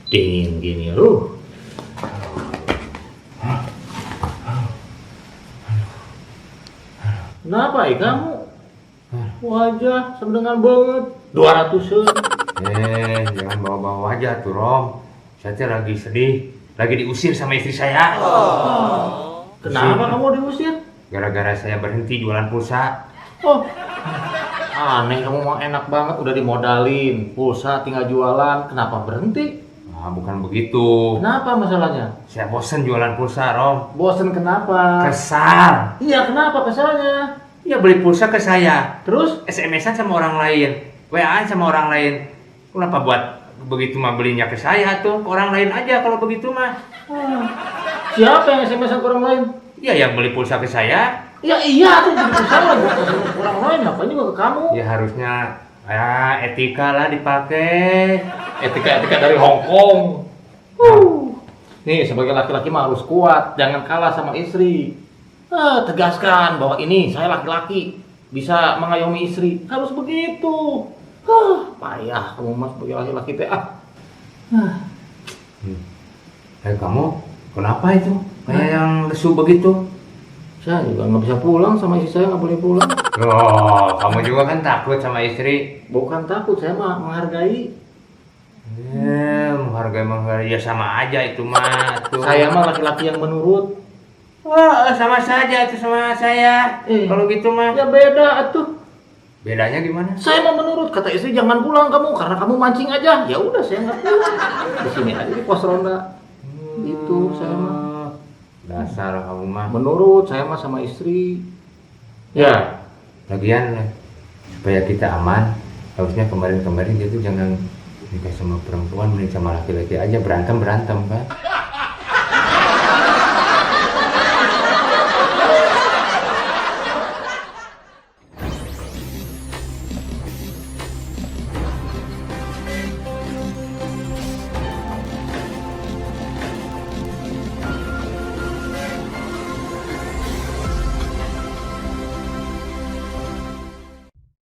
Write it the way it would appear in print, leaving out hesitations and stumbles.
Dingin gini lu. Kenapa kamu? Wajah semendengan banget. 200-an. Jangan bawa-bawa wajah tuh Rom. Saya tuh lagi sedih, lagi diusir sama istri saya. Kenapa kamu diusir? Gara-gara saya berhenti jualan pulsa. Oh, aneh, kamu mau enak banget udah dimodalin pulsa tinggal jualan, kenapa berhenti? Nah, bukan begitu. Kenapa masalahnya? Saya bosen jualan pulsa Rom. Bosen kenapa? Kesal. Iya, kenapa kesalnya? Ya beli pulsa ke saya, Terus? SMS-an sama orang lain, WA-an sama orang lain. Kenapa buat begitu mah belinya ke saya tuh, ke orang lain aja kalau begitu mah. Siapa yang SMS-an ke orang lain? Ya yang beli pulsa ke saya. Ya iya tuh, salah buat SMS ke orang lain, ngapain juga ke kamu? Ya harusnya etika lah dipakai. Etika dari Hong Kong. Nih, sebagai laki-laki mah harus kuat, jangan kalah sama istri. Tegaskan bahwa ini saya laki-laki, bisa mengayomi istri, harus begitu. Payah kamu mas sebagai laki-laki teh. Kamu kenapa itu? Kayak yang lesu begitu? Saya juga nggak bisa pulang sama istri saya, nggak boleh pulang. Loh, kamu juga kan takut sama istri? Bukan takut, saya mah menghargai. Menghargai ya sama aja itu mah. Tuh. Saya mah laki-laki yang menurut. Wah, sama saja itu sama saya. Kalau gitu mah. Ya beda atuh. Bedanya gimana? Saya mau menurut, kata istri jangan pulang kamu karena kamu mancing aja. Ya udah saya nggak pulang. Di sini aja di pos ronda. Itu saya mah. Dasar kamu mah. Menurut saya mah sama istri. Ya. Lagian supaya kita aman, harusnya kemarin-kemarin dia tuh jangan nikah sama perempuan, mending sama laki-laki aja, berantem kan.